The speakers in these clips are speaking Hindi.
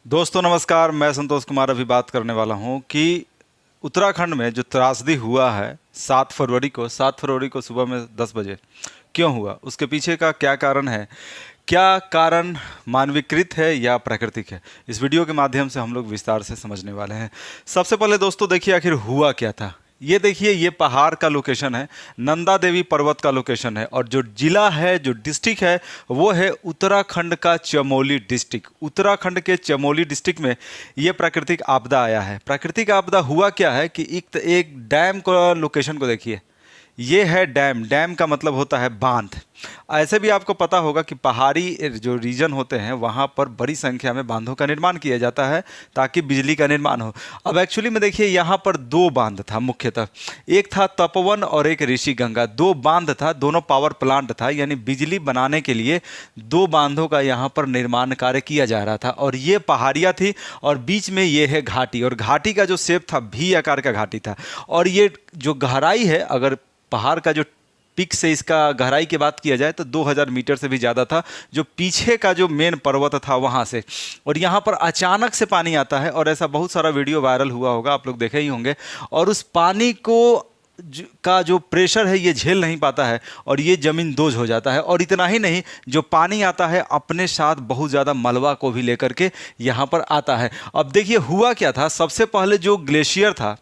दोस्तों नमस्कार, मैं संतोष कुमार अभी बात करने वाला हूं कि उत्तराखंड में जो त्रासदी हुआ है 7 फरवरी को सुबह में 10 बजे क्यों हुआ, उसके पीछे का क्या कारण है, क्या कारण मानवीकृत है या प्राकृतिक है, इस वीडियो के माध्यम से हम लोग विस्तार से समझने वाले हैं। सबसे पहले दोस्तों देखिए आखिर हुआ क्या था। ये देखिए, ये पहाड़ का लोकेशन है, नंदा देवी पर्वत का लोकेशन है, और जो जिला है, जो डिस्ट्रिक्ट है, वो है उत्तराखंड का चमोली डिस्ट्रिक्ट। उत्तराखंड के चमोली डिस्ट्रिक्ट में ये प्राकृतिक आपदा आया है। प्राकृतिक आपदा हुआ क्या है कि एक डैम का लोकेशन को देखिए, ये है डैम। डैम का मतलब होता है बांध। ऐसे भी आपको पता होगा कि पहाड़ी जो रीजन होते हैं वहाँ पर बड़ी संख्या में बांधों का निर्माण किया जाता है ताकि बिजली का निर्माण हो। अब एक्चुअली में देखिए, यहाँ पर दो बांध था मुख्यतः, एक था तपोवन और एक ऋषि गंगा। दो बांध था, दोनों पावर प्लांट था, यानी बिजली बनाने के लिए दो बांधों का यहाँ पर निर्माण कार्य किया जा रहा था। और ये पहाड़ियाँ थी और बीच में ये है घाटी, और घाटी का जो शेप था भी आकार का घाटी था। और ये जो गहराई है, अगर पहाड़ का जो पिक से इसका गहराई की बात किया जाए तो 2000 मीटर से भी ज़्यादा था, जो पीछे का जो मेन पर्वत था वहाँ से। और यहाँ पर अचानक से पानी आता है, और ऐसा बहुत सारा वीडियो वायरल हुआ होगा, आप लोग देखे ही होंगे। और उस पानी को का जो प्रेशर है ये झेल नहीं पाता है और ये ज़मीन दोज हो जाता है। और इतना ही नहीं, जो पानी आता है अपने साथ बहुत ज़्यादा मलबा को भी लेकर के यहाँ पर आता है। अब देखिए हुआ क्या था। सबसे पहले जो ग्लेशियर था,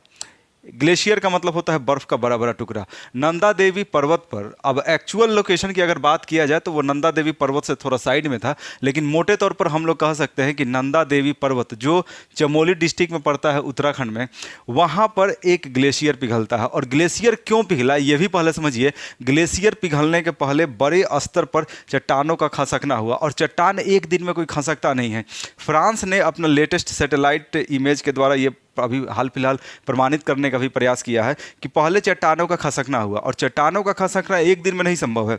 ग्लेशियर का मतलब होता है बर्फ का बड़ा बड़ा टुकड़ा, नंदा देवी पर्वत पर। अब एक्चुअल लोकेशन की अगर बात किया जाए तो वो नंदा देवी पर्वत से थोड़ा साइड में था, लेकिन मोटे तौर पर हम लोग कह सकते हैं कि नंदा देवी पर्वत जो चमोली डिस्ट्रिक्ट में पड़ता है उत्तराखंड में, वहाँ पर एक ग्लेशियर पिघलता है। और ग्लेशियर क्यों पिघला ये भी पहले समझिए। ग्लेशियर पिघलने के पहले बड़े स्तर पर चट्टानों का खसकना हुआ, और चट्टान एक दिन में कोई खसकता नहीं है। फ्रांस ने अपना लेटेस्ट सैटेलाइट इमेज के द्वारा ये अभी हाल फिलहाल प्रमाणित करने का भी प्रयास किया है कि पहले चट्टानों का खसकना हुआ, और चट्टानों का खसकना एक दिन में नहीं संभव है,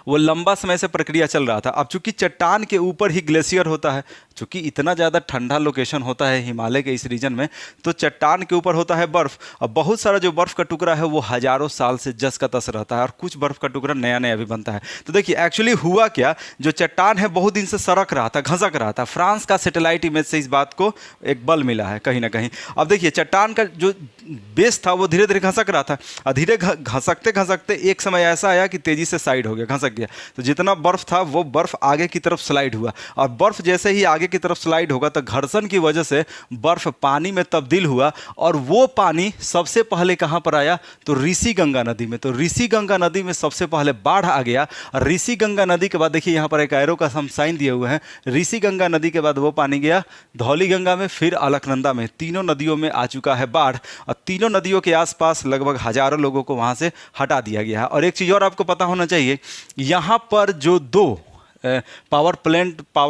वो लंबा समय से प्रक्रिया चल रहा था। अब चूंकि चट्टान के ऊपर ही ग्लेशियर होता है, चूंकि इतना ज़्यादा ठंडा लोकेशन होता है हिमालय के इस रीजन में, तो चट्टान के ऊपर होता है बर्फ। अब बहुत सारा जो बर्फ का टुकड़ा है वो हजारों साल से जस का तस रहता है, और कुछ बर्फ का टुकड़ा नया नया भी बनता है। तो देखिए एक्चुअली हुआ क्या, जो चट्टान है बहुत दिन से सरक रहा था, घसक रहा था। फ्रांस का सैटेलाइट इमेज से इस बात को एक बल मिला है कहीं ना कहीं। अब देखिए चट्टान का जो बेस था वो धीरे धीरे घसक रहा था, और धीरे घसकते घसकते एक समय ऐसा आया कि तेजी से साइड हो गया, घसक गया। तो जितना बर्फ था वो बर्फ आगे की तरफ स्लाइड हुआ, और बर्फ जैसे ही आगे की तरफ स्लाइड होगा तो घर्षण की वजह से बर्फ पानी में तब्दील हुआ। और वो पानी सबसे पहले कहां पर आया, तो ऋषि गंगा नदी में। तो ऋषि गंगा नदी में सबसे पहले बाढ़ आ गया। और ऋषि गंगा नदी के बाद देखिए यहाँ पर एक एरो का हम साइन दिए हुए हैं, ऋषि गंगा नदी के बाद वो पानी गया धौली गंगा में, फिर अलकनंदा में। तीनों नदियों में आ चुका है बाढ़, और तीनों नदियों के आसपास लगभग हजारों लोगों को वहां से हटा दिया गया है। और एक चीज़ और आपको पता होना चाहिए, यहाँ पर जो दो पावर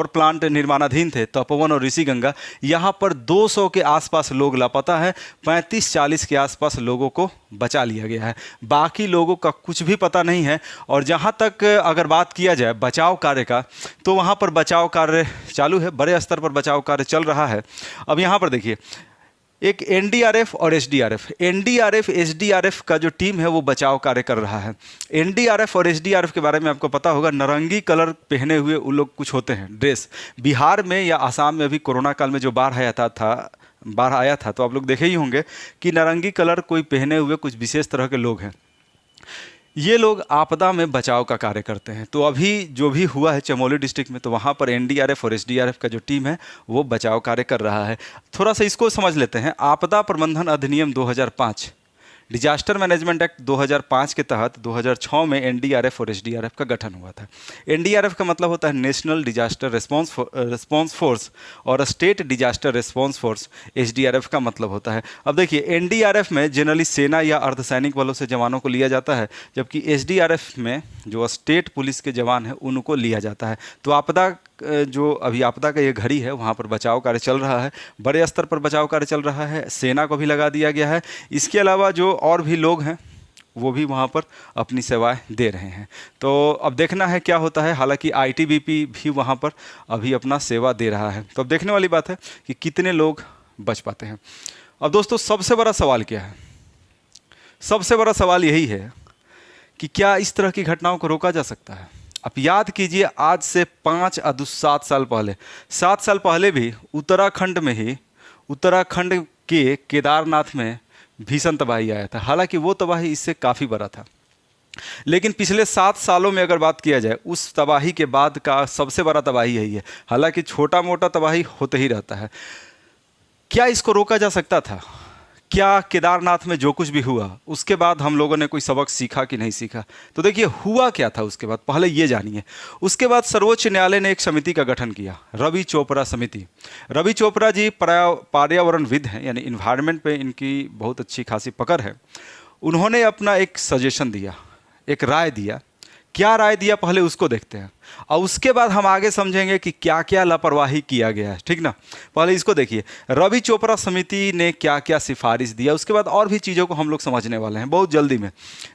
प्लांट निर्माणाधीन थे, तपोवन और ऋषि गंगा, यहाँ पर 200 के आसपास लोग लापता है। 35-40 के आसपास लोगों को बचा लिया गया है, बाकी लोगों का कुछ भी पता नहीं है। और जहाँ तक अगर बात किया जाए बचाव कार्य का, तो वहाँ पर बचाव कार्य चालू है, बड़े स्तर पर बचाव कार्य चल रहा है। अब यहाँ पर देखिए एक एनडीआरएफ और एसडीआरएफ, एनडीआरएफ एसडीआरएफ का जो टीम है वो बचाव कार्य कर रहा है। एनडीआरएफ और एसडीआरएफ के बारे में आपको पता होगा, नारंगी कलर पहने हुए वो लोग कुछ होते हैं ड्रेस। बिहार में या आसाम में अभी कोरोना काल में जो बाढ़ आया था तो आप लोग देखे ही होंगे कि नारंगी कलर कोई पहने हुए कुछ विशेष तरह के लोग हैं। ये लोग आपदा में बचाव का कार्य करते हैं। तो अभी जो भी हुआ है चमोली डिस्ट्रिक्ट में, तो वहाँ पर एनडीआरएफ और एसडीआरएफ का जो टीम है वो बचाव कार्य कर रहा है। थोड़ा सा इसको समझ लेते हैं। आपदा प्रबंधन अधिनियम 2005, डिजास्टर मैनेजमेंट एक्ट 2005 के तहत 2006 में एनडीआरएफ और एसडीआरएफ का गठन हुआ था। एनडीआरएफ का मतलब होता है नेशनल डिजास्टर रिस्पॉन्स फोर्स, और state disaster response force SDRF का मतलब होता है। अब देखिए एनडीआरएफ में जनरली सेना या अर्धसैनिक बलों से जवानों को लिया जाता है, जबकि एसडीआरएफ में जो स्टेट पुलिस के जवान हैं उनको लिया जाता है। तो आपदा जो अभी आपदा का ये घड़ी है वहाँ पर बचाव कार्य चल रहा है, बड़े स्तर पर बचाव कार्य चल रहा है, सेना को भी लगा दिया गया है। इसके अलावा जो और भी लोग हैं वो भी वहाँ पर अपनी सेवाएं दे रहे हैं। तो अब देखना है क्या होता है। हालांकि आईटीबीपी भी वहाँ पर अभी अपना सेवा दे रहा है। तो अब देखने वाली बात है कि कितने लोग बच पाते हैं। अब दोस्तों सबसे बड़ा सवाल क्या है, सबसे बड़ा सवाल यही है कि क्या इस तरह की घटनाओं को रोका जा सकता है। आप याद कीजिए, आज से 7 साल पहले, 7 साल पहले भी उत्तराखंड में ही, उत्तराखंड के केदारनाथ में भीषण तबाही आया था। हालांकि वो तबाही इससे काफ़ी बड़ा था, लेकिन पिछले 7 सालों में अगर बात किया जाए, उस तबाही के बाद का सबसे बड़ा तबाही यही है। हालांकि छोटा मोटा तबाही होते ही रहता है। क्या इसको रोका जा सकता था? क्या केदारनाथ में जो कुछ भी हुआ उसके बाद हम लोगों ने कोई सबक सीखा कि नहीं सीखा? तो देखिए, हुआ क्या था उसके बाद, पहले ये जानिए। उसके बाद सर्वोच्च न्यायालय ने एक समिति का गठन किया, रवि चोपड़ा समिति। रवि चोपड़ा जी पर्यावरणविद हैं, यानी इन्वायरमेंट पे इनकी बहुत अच्छी खासी पकड़ है। उन्होंने अपना एक सजेशन दिया, एक राय दिया। क्या राय दिया पहले उसको देखते हैं, और उसके बाद हम आगे समझेंगे कि क्या क्या लापरवाही किया गया है, ठीक ना। पहले इसको देखिए, रवि चोपड़ा समिति ने क्या क्या सिफारिश दिया, उसके बाद और भी चीज़ों को हम लोग समझने वाले हैं बहुत जल्दी में।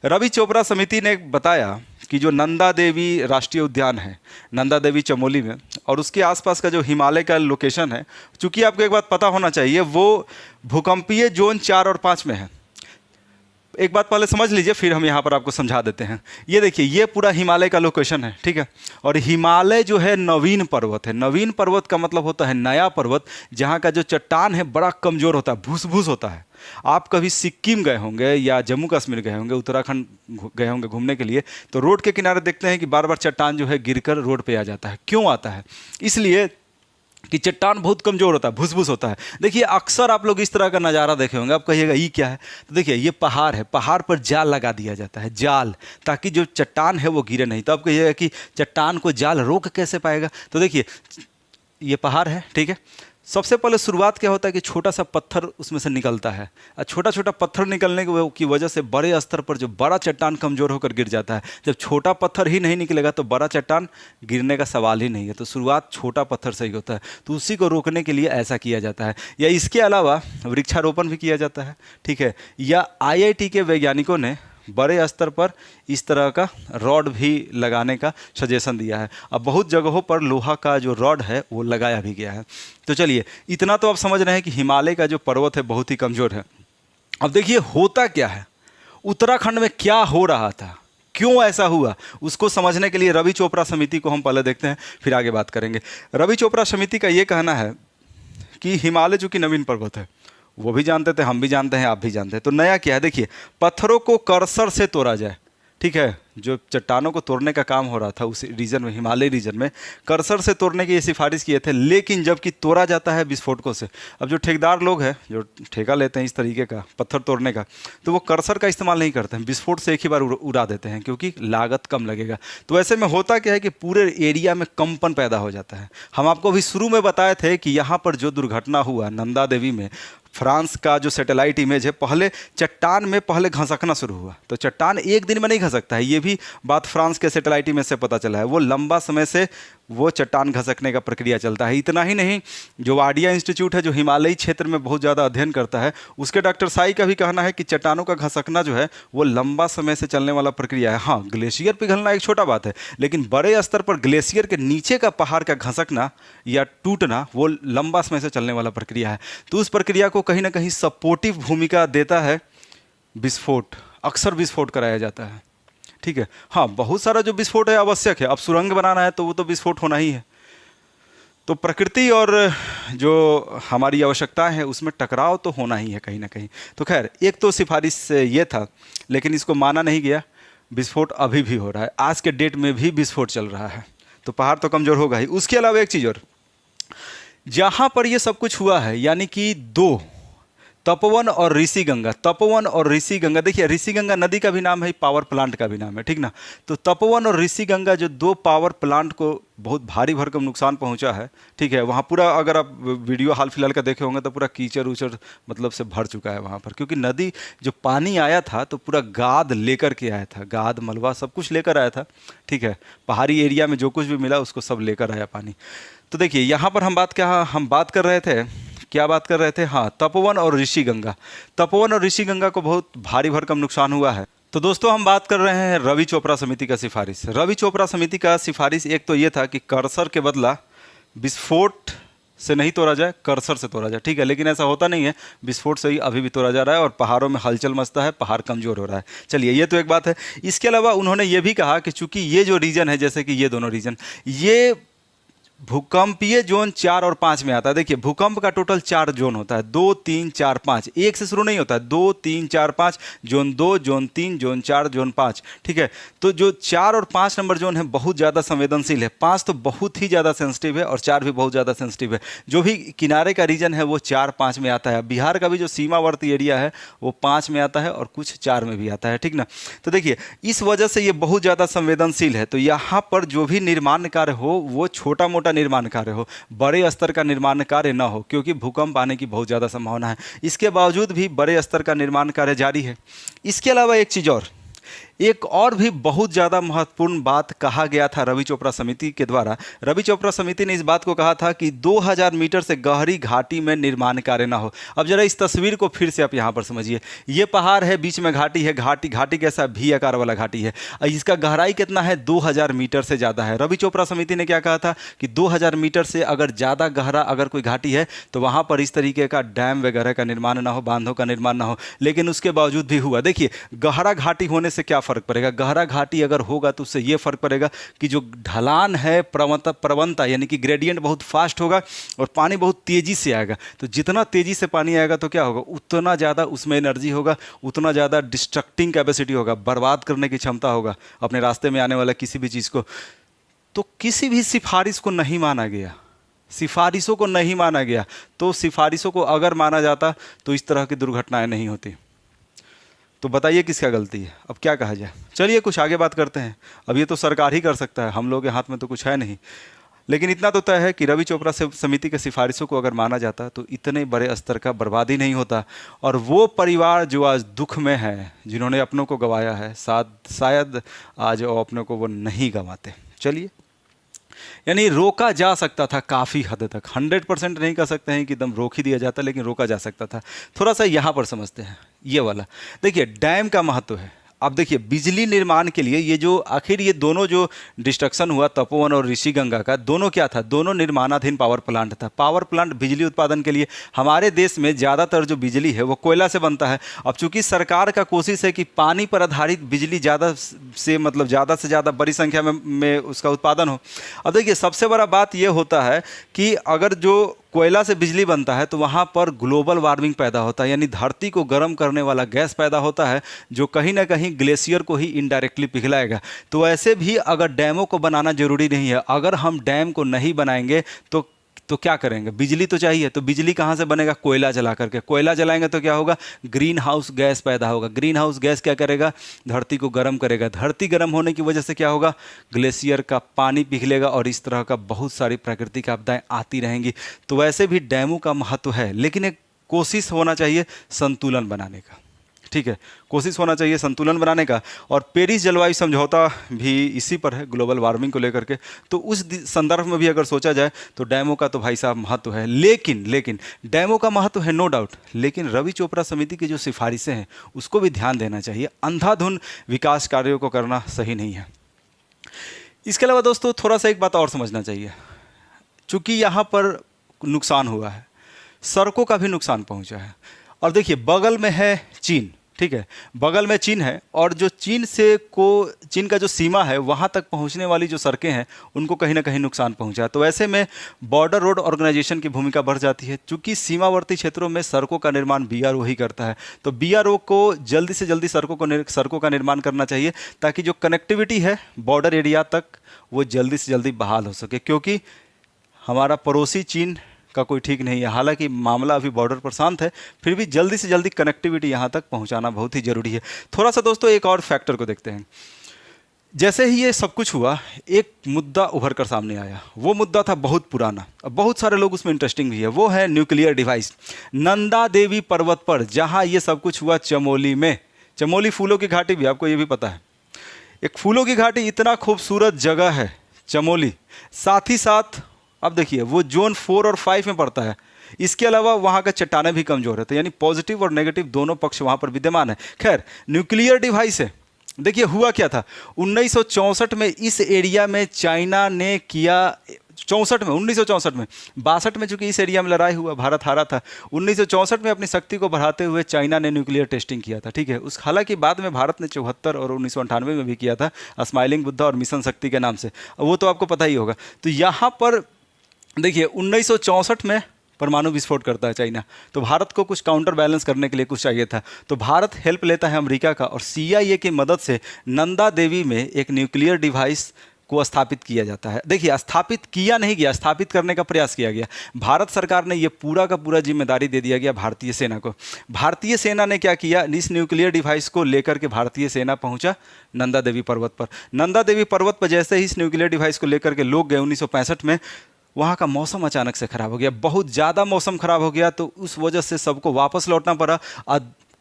रवि चोपड़ा समिति ने बताया कि जो नंदा देवी राष्ट्रीय उद्यान है, नंदा देवी चमोली में, और उसके आसपास का जो हिमालय का लोकेशन है, चूँकि आपको एक बात पता होना चाहिए, वो भूकंपीय जोन 4 और 5 में है। एक बात पहले समझ लीजिए, फिर हम यहाँ पर आपको समझा देते हैं। ये देखिए, ये पूरा हिमालय का लोकेशन है, ठीक है। और हिमालय जो है नवीन पर्वत है। नवीन पर्वत का मतलब होता है नया पर्वत, जहाँ का जो चट्टान है बड़ा कमज़ोर होता है, भूस भूस होता है। आप कभी सिक्किम गए होंगे या जम्मू कश्मीर गए होंगे, उत्तराखंड गए होंगे घूमने के लिए, तो रोड के किनारे देखते हैं कि बार बार चट्टान जो है गिरकर रोड पे आ जाता है। क्यों आता है? इसलिए कि चट्टान बहुत कमज़ोर होता है, भुस होता है। देखिए, अक्सर आप लोग इस तरह का नज़ारा देखे होंगे, आप कहिएगा ये क्या है? तो देखिए, ये पहाड़ है, पहाड़ पर जाल लगा दिया जाता है, जाल, ताकि जो चट्टान है वो गिरे नहीं। तो आप कहिएगा कि चट्टान को जाल रोक कैसे पाएगा? तो देखिए, ये पहाड़ है, ठीक है। सबसे पहले शुरुआत क्या होता है कि छोटा सा पत्थर उसमें से निकलता है, और छोटा छोटा पत्थर निकलने की वजह से बड़े स्तर पर जो बड़ा चट्टान कमज़ोर होकर गिर जाता है। जब छोटा पत्थर ही नहीं निकलेगा तो बड़ा चट्टान गिरने का सवाल ही नहीं है। तो शुरुआत छोटा पत्थर से ही होता है। तो उसी को रोकने के लिए ऐसा किया जाता है। या इसके अलावा वृक्षारोपण भी किया जाता है, ठीक है। या IIT के वैज्ञानिकों ने बड़े स्तर पर इस तरह का रॉड भी लगाने का सजेशन दिया है। अब बहुत जगहों पर लोहा का जो रॉड है वो लगाया भी गया है। तो चलिए, इतना तो आप समझ रहे हैं कि हिमालय का जो पर्वत है बहुत ही कमज़ोर है। अब देखिए, होता क्या है, उत्तराखंड में क्या हो रहा था, क्यों ऐसा हुआ, उसको समझने के लिए रवि चोपड़ा समिति को हम पहले देखते हैं, फिर आगे बात करेंगे। रवि चोपड़ा समिति का ये कहना है कि हिमालय चूँकि नवीन पर्वत है, वो भी जानते थे, हम भी जानते हैं, आप भी जानते हैं। तो नया क्या है? देखिए, पत्थरों को कर्सर से तोड़ा जाए, ठीक है। जो चट्टानों को तोड़ने का काम हो रहा था उस रीजन में, हिमालय रीजन में, कर्सर से तोड़ने की ये सिफारिश किए थे। लेकिन जबकि तोड़ा जाता है विस्फोटकों से, अब जो ठेकेदार लोग हैं जो ठेका लेते हैं इस तरीके का पत्थर तोड़ने का, तो वो कर्सर का इस्तेमाल नहीं करते हैं, विस्फोट से एक ही बार उड़ा देते हैं, क्योंकि लागत कम लगेगा। तो ऐसे में होता क्या है कि पूरे एरिया में कंपन पैदा हो जाता है। हम आपको अभी शुरू में बताए थे कि यहाँ पर जो दुर्घटना हुआ नंदा देवी में, फ्रांस का जो सैटेलाइट इमेज है, पहले चट्टान में पहले घसकना शुरू हुआ। तो चट्टान एक दिन में नहीं घसकता है, ये भी बात फ्रांस के सैटेलाइट इमेज से पता चला है। वो लंबा समय से वो चट्टान घसकने का प्रक्रिया चलता है। इतना ही नहीं, जो वाडिया इंस्टीट्यूट है जो हिमालयी क्षेत्र में बहुत ज़्यादा अध्ययन करता है, उसके डॉक्टर साई का भी कहना है कि चट्टानों का घसकना जो है वो लंबा समय से चलने वाला प्रक्रिया है। हाँ, ग्लेशियर पिघलना एक छोटा बात है, लेकिन बड़े स्तर पर ग्लेशियर के नीचे का पहाड़ का घसकना या टूटना वो लंबा समय से चलने वाला प्रक्रिया है। तो उस प्रक्रिया को कहीं ना कहीं सपोर्टिव भूमिका देता है विस्फोट। अक्सर विस्फोट कराया जाता है, ठीक है। हाँ, बहुत सारा जो विस्फोट है आवश्यक है। अब सुरंग बनाना है तो वो तो विस्फोट होना ही है। तो प्रकृति और जो हमारी आवश्यकताएं हैं उसमें टकराव तो होना ही है कहीं ना कहीं। तो खैर, एक तो सिफारिश से ये था, लेकिन इसको माना नहीं गया। विस्फोट अभी भी हो रहा है, आज के डेट में भी विस्फोट चल रहा है। तो पहाड़ तो कमज़ोर होगा ही। उसके अलावा एक चीज़ और, जहाँ पर ये सब कुछ हुआ है, यानी कि दो, तपोवन और ऋषिगंगा, तपोवन और ऋषिगंगा, देखिए ऋषिगंगा नदी का भी नाम है, पावर प्लांट का भी नाम है, ठीक ना। तो तपोवन और ऋषिगंगा जो दो पावर प्लांट को बहुत भारी भरकम नुकसान पहुंचा है, ठीक है। वहाँ पूरा, अगर आप वीडियो हाल फिलहाल का देखे होंगे तो पूरा कीचड़ उचड़ मतलब से भर चुका है वहाँ पर, क्योंकि नदी जो पानी आया था तो पूरा गाद लेकर के आया था, गाद मलबा सब कुछ लेकर आया था, ठीक है। पहाड़ी एरिया में जो कुछ भी मिला उसको सब लेकर आया पानी। तो देखिए, यहाँ पर हम बात कर रहे थे, क्या बात कर रहे थे? हाँ, तपोवन और ऋषिगंगा। तपोवन और ऋषिगंगा को बहुत भारी भरकम नुकसान हुआ है। तो दोस्तों, हम बात कर रहे हैं रवि चोपड़ा समिति का सिफारिश। रवि चोपड़ा समिति का सिफारिश एक तो ये था कि कर्सर के बदला विस्फोट से नहीं तोड़ा जाए, कर्सर से तोड़ा जाए, ठीक है। लेकिन ऐसा होता नहीं है, विस्फोट से ही अभी भी तोड़ा जा रहा है और पहाड़ों में हलचल मचता है, पहाड़ कमज़ोर हो रहा है। चलिए, ये तो एक बात है। इसके अलावा उन्होंने ये भी कहा कि चूंकि ये जो रीजन है, जैसे कि ये दोनों रीजन, ये भूकंपीय जोन 4 और 5 में आता है। देखिए, भूकंप का टोटल 4 जोन होता है, 2, 3, 4, 5, एक से शुरू नहीं होता है, 2, 3, 4, 5, जोन 2, जोन 3, जोन 4, जोन 5, ठीक है। तो जो 4 और 5 नंबर जोन है बहुत ज़्यादा संवेदनशील है, 5 तो बहुत ही ज़्यादा सेंसिटिव है और 4 भी बहुत ज़्यादा सेंसिटिव है। जो भी किनारे का रीजन है वो 4, 5 में आता है। बिहार का भी जो सीमावर्ती एरिया है वो 5 में आता है और कुछ 4 में भी आता है, ठीक ना। तो देखिए, इस वजह से ये बहुत ज़्यादा संवेदनशील है। तो यहाँ पर जो भी निर्माण कार्य हो वो छोटा मोटा निर्माण कार्य हो, बड़े स्तर का निर्माण कार्य ना हो, क्योंकि भूकंप आने की बहुत ज़्यादा संभावना है। इसके बावजूद भी बड़े स्तर का निर्माण कार्य जारी है। इसके अलावा एक और भी बहुत ज़्यादा महत्वपूर्ण बात कहा गया था रवि चोपड़ा समिति के द्वारा। रवि चोपड़ा समिति ने इस बात को कहा था कि 2000 मीटर से गहरी घाटी में निर्माण कार्य ना हो। अब जरा इस तस्वीर को फिर से आप यहाँ पर समझिए। ये पहाड़ है, बीच में घाटी है, घाटी कैसा भी आकार वाला घाटी है। इसका गहराई कितना है? 2000 मीटर से ज़्यादा है। रवि चोपड़ा समिति ने क्या कहा था कि 2000 मीटर से अगर ज़्यादा गहरा अगर कोई घाटी है तो वहाँ पर इस तरीके का डैम वगैरह का निर्माण ना हो, बांधों का निर्माण ना हो। लेकिन उसके बावजूद भी हुआ। देखिए, गहरा घाटी होने से क्या फर्क पड़ेगा? गहरा घाटी अगर होगा तो उससे ये फर्क पड़ेगा कि जो ढलान है, प्रवणता यानी कि ग्रेडियंट बहुत फास्ट होगा और पानी बहुत तेजी से आएगा। तो जितना तेजी से पानी आएगा तो क्या होगा? उतना ज़्यादा उसमें एनर्जी होगा, उतना ज़्यादा डिस्ट्रक्टिंग कैपेसिटी होगा, बर्बाद करने की क्षमता होगा अपने रास्ते में आने वाला किसी भी चीज़ को। तो किसी भी सिफारिश को नहीं माना गया, सिफारिशों को नहीं माना गया। तो सिफारिशों को अगर माना जाता तो इस तरह की दुर्घटनाएं नहीं होती। तो बताइए किसका गलती है? अब क्या कहा जाए? चलिए कुछ आगे बात करते हैं। अब ये तो सरकार ही कर सकता है, हम लोग के हाथ में तो कुछ है नहीं। लेकिन इतना तो तय है कि रवि चोपड़ा समिति के सिफारिशों को अगर माना जाता तो इतने बड़े स्तर का बर्बादी नहीं होता। और वो परिवार जो आज दुख में है, जिन्होंने अपनों को गंवाया है, शायद आज वो अपनों को वो नहीं गंवाते। चलिए, यानी रोका जा सकता था काफ़ी हद तक। 100% नहीं कह सकते हैं कि एकदम रोक ही दिया जाता, लेकिन रोका जा सकता था। थोड़ा सा यहाँ पर समझते हैं ये वाला। देखिए, डैम का महत्व है। अब देखिए, बिजली निर्माण के लिए ये जो आखिर ये दोनों जो डिस्ट्रक्शन हुआ तपोवन और ऋषिगंगा का, दोनों क्या था? दोनों निर्माणाधीन पावर प्लांट था। पावर प्लांट बिजली उत्पादन के लिए, हमारे देश में ज़्यादातर जो बिजली है वो कोयला से बनता है। अब चूंकि सरकार का कोशिश है कि पानी पर आधारित बिजली ज़्यादा से ज़्यादा बड़ी संख्या में उसका उत्पादन हो। अब देखिए, सबसे बड़ा बात ये होता है कि अगर जो कोयला से बिजली बनता है तो वहाँ पर ग्लोबल वार्मिंग पैदा होता है, यानी धरती को गर्म करने वाला गैस पैदा होता है, जो कहीं ना कहीं ग्लेशियर को ही इनडायरेक्टली पिघलाएगा। तो ऐसे भी अगर डैमों को बनाना जरूरी नहीं है। अगर हम डैम को नहीं बनाएंगे तो क्या करेंगे? बिजली तो चाहिए। तो बिजली कहाँ से बनेगा? कोयला जला करके। कोयला जलाएंगे तो क्या होगा? ग्रीन हाउस गैस पैदा होगा। ग्रीन हाउस गैस क्या करेगा? धरती को गर्म करेगा। धरती गर्म होने की वजह से क्या होगा? ग्लेशियर का पानी पिघलेगा और इस तरह का बहुत सारी प्राकृतिक आपदाएं आती रहेंगी। तो वैसे भी डैमों का महत्व है, लेकिन एक कोशिश होना चाहिए संतुलन बनाने का। ठीक है, कोशिश होना चाहिए संतुलन बनाने का। और पेरिस जलवायु समझौता भी इसी पर है, ग्लोबल वार्मिंग को लेकर के। तो उस संदर्भ में भी अगर सोचा जाए तो डैमों का तो भाई साहब महत्व है। लेकिन डैमों का महत्व है, नो डाउट। लेकिन रवि चोपड़ा समिति की जो सिफारिशें हैं उसको भी ध्यान देना चाहिए। अंधाधुंध विकास कार्यों को करना सही नहीं है। इसके अलावा दोस्तों, थोड़ा सा एक बात और समझना चाहिए। चूँकि यहाँ पर नुकसान हुआ है, सड़कों का भी नुकसान पहुँचा है। और देखिए, बगल में है चीन, ठीक है, बगल में चीन है, और जो चीन का जो सीमा है वहाँ तक पहुँचने वाली जो सड़कें हैं उनको कहीं ना कहीं नुकसान पहुँचा। तो ऐसे में बॉर्डर रोड ऑर्गेनाइजेशन की भूमिका बढ़ जाती है। चूँकि सीमावर्ती क्षेत्रों में सड़कों का निर्माण BRO ही करता है, तो BRO को जल्दी से जल्दी सड़कों का निर्माण करना चाहिए, ताकि जो कनेक्टिविटी है बॉर्डर एरिया तक वो जल्दी से जल्दी बहाल हो सके। क्योंकि हमारा पड़ोसी चीन का कोई ठीक नहीं है। हालांकि मामला अभी बॉर्डर पर शांत है, फिर भी जल्दी से जल्दी कनेक्टिविटी यहाँ तक पहुँचाना बहुत ही ज़रूरी है। थोड़ा सा दोस्तों एक और फैक्टर को देखते हैं। जैसे ही ये सब कुछ हुआ, एक मुद्दा उभर कर सामने आया। वो मुद्दा था बहुत पुराना, अब बहुत सारे लोग उसमें इंटरेस्टिंग भी है। वो है न्यूक्लियर डिवाइस। नंदा देवी पर्वत पर जहाँ ये सब कुछ हुआ, चमोली में, चमोली फूलों की घाटी भी, आपको ये भी पता है, एक फूलों की घाटी, इतना खूबसूरत जगह है चमोली। साथ ही साथ अब देखिए, वो जोन 4 और 5 में पड़ता है। इसके अलावा वहाँ का चट्टानें भी कमज़ोर है। तो यानी पॉजिटिव और नेगेटिव दोनों पक्ष वहाँ पर विद्यमान है। खैर, न्यूक्लियर डिवाइस है। देखिए हुआ क्या था, 1964 में इस एरिया में चाइना ने किया 64 में, 1964 में, 62 में चूंकि इस एरिया में लड़ाई हुआ, भारत हारा था। 1964 में अपनी शक्ति को बढ़ाते हुए चाइना ने न्यूक्लियर टेस्टिंग किया था, ठीक है। उस हालांकि बाद में भारत ने 74 और 1998 में भी किया था, स्माइलिंग बुद्धा और मिशन शक्ति के नाम से, वो तो आपको पता ही होगा। तो यहाँ पर देखिए 1964 में परमाणु विस्फोट करता है चाइना, तो भारत को कुछ काउंटर बैलेंस करने के लिए कुछ चाहिए था, तो भारत हेल्प लेता है अमेरिका का, और CIA की मदद से नंदा देवी में एक न्यूक्लियर डिवाइस को स्थापित किया जाता है। देखिए, स्थापित किया नहीं गया, स्थापित करने का प्रयास किया गया। भारत सरकार ने ये पूरा का पूरा जिम्मेदारी दे दिया गया भारतीय सेना को। भारतीय सेना ने क्या किया, इस न्यूक्लियर डिवाइस को लेकर के भारतीय सेना पहुंचा नंदा देवी पर्वत पर। नंदा देवी पर्वत पर जैसे ही इस न्यूक्लियर डिवाइस को लेकर के लोग गए 1965 में, वहाँ का मौसम अचानक से ख़राब हो गया, बहुत ज़्यादा मौसम ख़राब हो गया, तो उस वजह से सबको वापस लौटना पड़ा।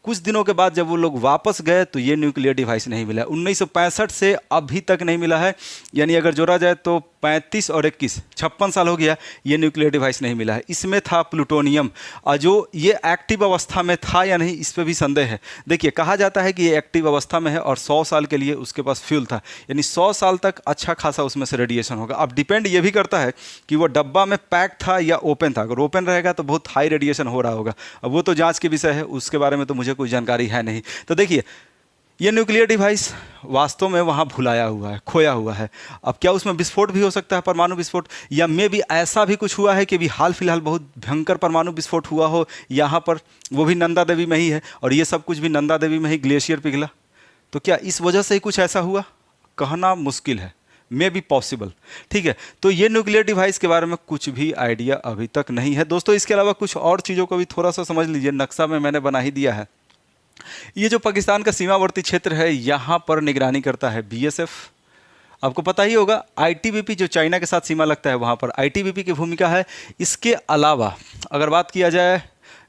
कुछ दिनों के बाद जब वो लोग वापस गए तो ये न्यूक्लियर डिवाइस नहीं मिला। 1965 से अभी तक नहीं मिला है, यानी अगर जोड़ा जाए तो 35 और 21 56 साल हो गया, ये न्यूक्लियर डिवाइस नहीं मिला है। इसमें था प्लूटोनियम, और जो ये एक्टिव अवस्था में था या नहीं, इस पर भी संदेह है। देखिए, कहा जाता है कि ये एक्टिव अवस्था में है और 100 साल के लिए उसके पास फ्यूल था, यानी 100 साल तक अच्छा खासा उसमें से रेडिएशन होगा। अब डिपेंड ये भी करता है कि वो डब्बा में पैक था या ओपन था। अगर ओपन रहेगा तो बहुत हाई रेडिएशन हो रहा होगा, अब वो तो जाँच के विषय है, उसके बारे में तो मुझे कोई जानकारी है नहीं। तो देखिए, ये न्यूक्लियर डिवाइस वास्तव में वहाँ भुलाया हुआ है, खोया हुआ है। अब क्या उसमें विस्फोट भी हो सकता है, परमाणु विस्फोट, या मे भी ऐसा भी कुछ हुआ है कि भी हाल फिलहाल बहुत भयंकर परमाणु विस्फोट हुआ हो यहाँ पर, वो भी नंदा देवी में ही है, और ये सब कुछ भी नंदा देवी में ही ग्लेशियर पिघला। तो क्या इस वजह से ही कुछ ऐसा हुआ, कहना मुश्किल है, मे बी पॉसिबल, ठीक है। तो ये न्यूक्लियर डिवाइस के बारे में कुछ भी आइडिया अभी तक नहीं है दोस्तों। इसके अलावा कुछ और चीज़ों को भी थोड़ा सा समझ लीजिए, नक्शा में मैंने बना ही दिया है। ये जो पाकिस्तान का सीमावर्ती क्षेत्र है, यहाँ पर निगरानी करता है BSF। आपको पता ही होगा ITBP जो चाइना के साथ सीमा लगता है, वहाँ पर ITBP की भूमिका है। इसके अलावा अगर बात किया जाए,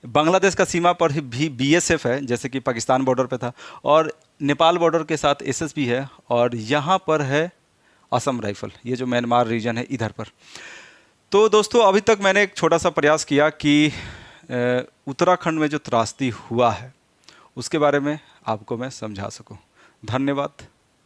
बांग्लादेश का सीमा पर भी BSF है, जैसे कि पाकिस्तान बॉर्डर पे था, और नेपाल बॉर्डर के साथ SSB है, और यहाँ पर है असम राइफल, ये जो म्यांमार रीजन है इधर पर। तो दोस्तों, अभी तक मैंने एक छोटा सा प्रयास किया कि उत्तराखंड में जो त्रासदी हुआ है उसके बारे में आपको मैं समझा सकूं। धन्यवाद।